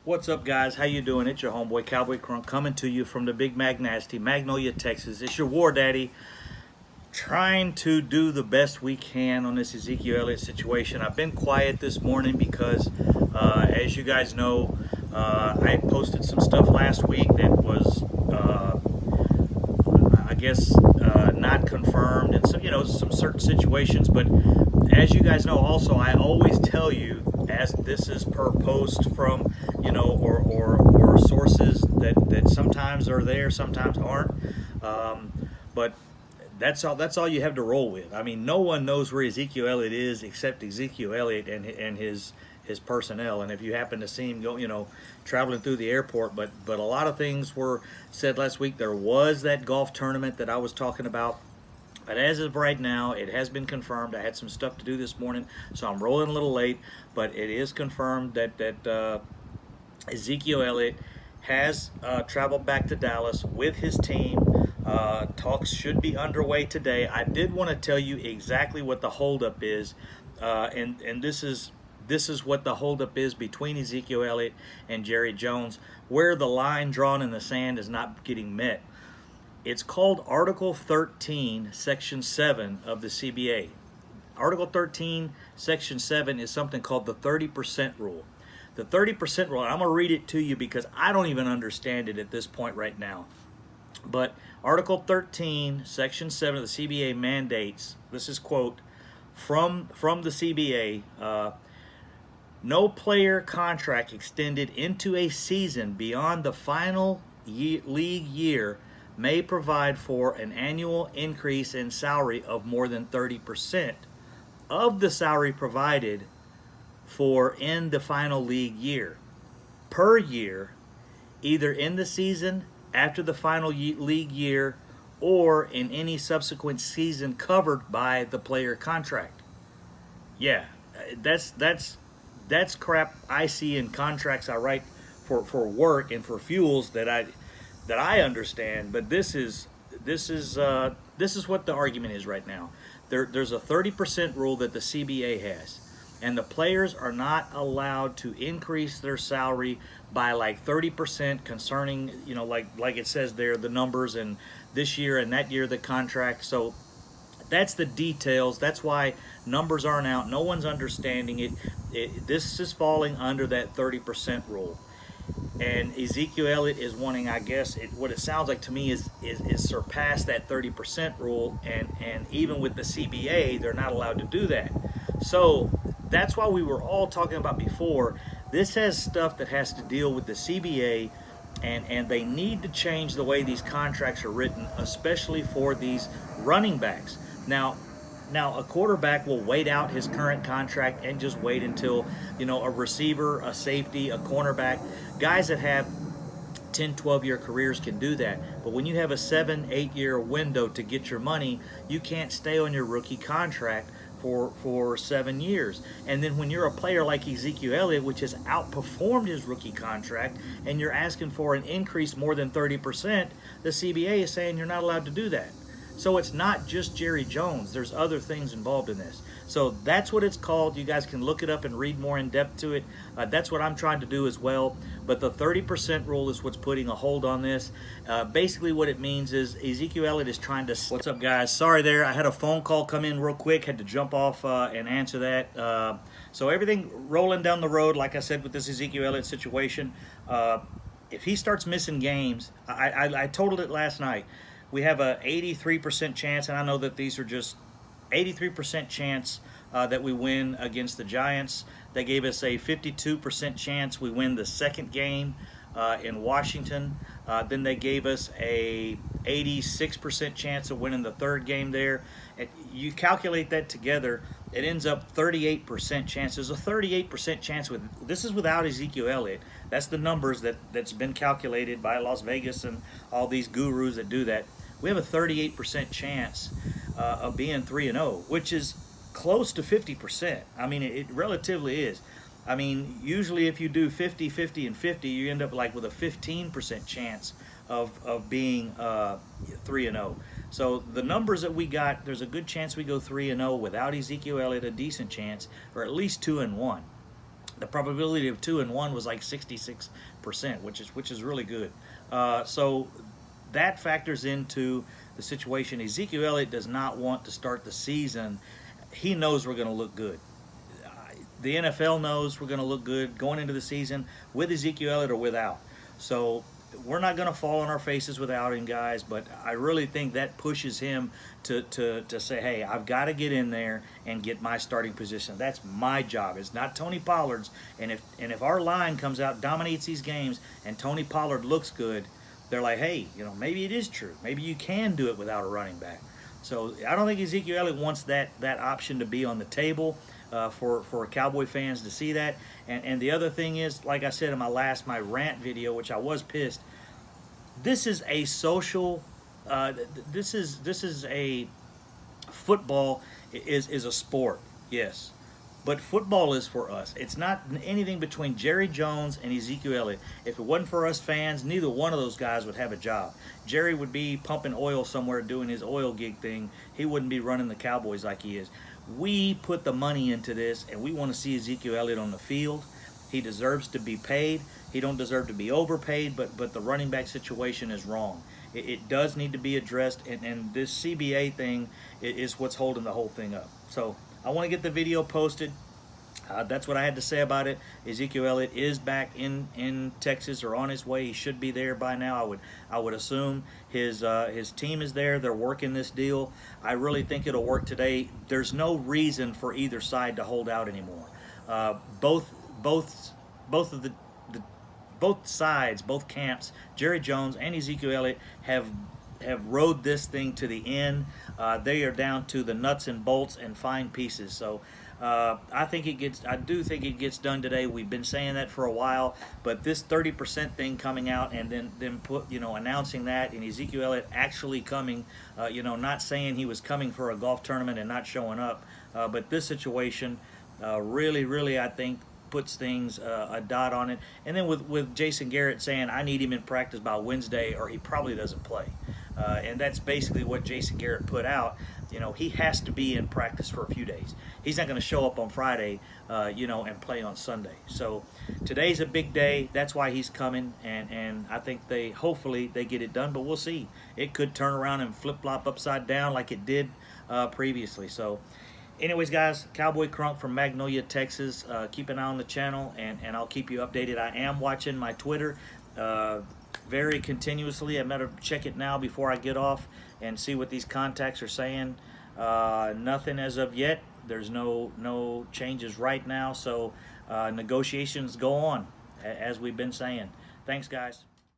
What's up, guys? How you doing? It's your homeboy Cowboy Crunk coming to you from the Big Mag Nasty, Magnolia, Texas. It's your war daddy trying to do the best we can on this Ezekiel Elliott situation. I've been quiet this morning because, as you guys know, I posted some stuff last week that was, I guess, not confirmed in some certain situations. But as you guys know, also, I always tell you, as this is per post from, or sources that sometimes are there, sometimes aren't. But that's all you have to roll with. I mean, no one knows where Ezekiel Elliott is except Ezekiel Elliott and his personnel. And if you happen to see him go, traveling through the airport, but a lot of things were said last week. There was that golf tournament that I was talking about. But as of right now, it has been confirmed. I had some stuff to do this morning, so I'm rolling a little late. But it is confirmed that Ezekiel Elliott has traveled back to Dallas with his team. Talks should be underway today. I did want to tell you exactly what the holdup is, and this is what the holdup is between Ezekiel Elliott and Jerry Jones, where the line drawn in the sand is not getting met. It's called Article 13, Section 7 of the CBA. Article 13, Section 7 is something called the 30% rule. The 30% rule, I'm going to read it to you because I don't even understand it at this point right now. But Article 13, Section 7 of the CBA mandates, this is quote, from the CBA, no player contract extended into a season beyond the final league year may provide for an annual increase in salary of more than 30% of the salary provided for in the final league year per year, either in the season after the final league year or in any subsequent season covered by the player contract. Yeah, that's crap I see in contracts I write for work and for fuels that I understand. But this is what the argument is right now. There's a 30% rule that the CBA has, and the players are not allowed to increase their salary by like 30% concerning, like it says there, the numbers and this year and that year the contract. So that's the details. That's why numbers aren't out. No one's understanding it. This is falling under that 30% rule. And Ezekiel Elliott is wanting, I guess, what it sounds like to me is surpass that 30% rule, and even with the CBA, they're not allowed to do that. So that's why we were all talking about before. This has stuff that has to deal with the CBA, and they need to change the way these contracts are written, especially for these running backs. Now, a quarterback will wait out his current contract and just wait until, a receiver, a safety, a cornerback, guys that have 10, 12-year careers can do that. But when you have a 7, 8-year window to get your money, you can't stay on your rookie contract for 7 years. And then when you're a player like Ezekiel Elliott, which has outperformed his rookie contract, and you're asking for an increase more than 30%, the CBA is saying you're not allowed to do that. So it's not just Jerry Jones. There's other things involved in this. So that's what it's called. You guys can look it up and read more in depth to it. That's what I'm trying to do as well. But the 30% rule is what's putting a hold on this. Basically what it means is Ezekiel Elliott is trying to... What's up, guys? Sorry there. I had a phone call come in real quick. Had to jump off and answer that. So everything rolling down the road, like I said, with this Ezekiel Elliott situation. If he starts missing games, I totaled it last night. We have a 83% chance, and I know that these are just 83% chance that we win against the Giants. They gave us a 52% chance we win the second game in Washington. Then they gave us a 86% chance of winning the third game there. And you calculate that together, it ends up 38% chance. There's a 38% chance this is without Ezekiel Elliott. That's the numbers that's been calculated by Las Vegas and all these gurus that do that. We have a 38% chance of being 3-0, which is close to 50%. I mean, it relatively is. I mean, usually if you do 50, 50, and 50, you end up like with a 15% chance of being 3-0. So the numbers that we got, there's a good chance we go 3-0 without Ezekiel Elliott, a decent chance, or at least 2-1. The probability of 2-1 was like 66%, which is really good. So that factors into the situation. Ezekiel Elliott does not want to start the season. He knows we're going to look good. The NFL knows we're going to look good going into the season with Ezekiel Elliott or without. So we're not going to fall on our faces without him, guys. But I really think that pushes him to say, hey, I've got to get in there and get my starting position. That's my job. It's not Tony Pollard's. And if our line comes out, dominates these games, and Tony Pollard looks good, they're like, hey, maybe it is true. Maybe you can do it without a running back. So I don't think Ezekiel Elliott wants that option to be on the table for Cowboy fans to see that. And the other thing is, like I said in my rant video, which I was pissed, this is a social, this is a football is a sport, yes. But football is for us. It's not anything between Jerry Jones and Ezekiel Elliott. If it wasn't for us fans, neither one of those guys would have a job. Jerry would be pumping oil somewhere doing his oil gig thing. He wouldn't be running the Cowboys like he is. We put the money into this, and we want to see Ezekiel Elliott on the field. He deserves to be paid. He don't deserve to be overpaid, but the running back situation is wrong. It does need to be addressed, and this CBA thing is what's holding the whole thing up. So I want to get the video posted. That's what I had to say about it. Ezekiel Elliott is back in Texas, or on his way. He should be there by now. I would assume his team is there. They're working this deal. I really think it'll work today. There's no reason for either side to hold out anymore. Both sides, both camps, Jerry Jones and Ezekiel Elliott have rode this thing to the end. They are down to the nuts and bolts and fine pieces. So I do think it gets done today. We've been saying that for a while, but this 30% thing coming out and then announcing that, and Ezekiel Elliott actually coming, not saying he was coming for a golf tournament and not showing up, but this situation really I think puts things a dot on it. And then with Jason Garrett saying, I need him in practice by Wednesday or he probably doesn't play. And that's basically what Jason Garrett put out. He has to be in practice for a few days. He's not going to show up on Friday, and play on Sunday. So today's a big day. That's why he's coming, and I think hopefully they get it done, but we'll see. It could turn around and flip-flop upside down like it did previously. So anyways, guys, Cowboy Crunk from Magnolia, Texas. Keep an eye on the channel, and I'll keep you updated. I am watching my Twitter very continuously. I'm going to check it now before I get off and see what these contacts are saying. Nothing as of yet. There's no changes right now, so negotiations go on, as we've been saying. Thanks, guys.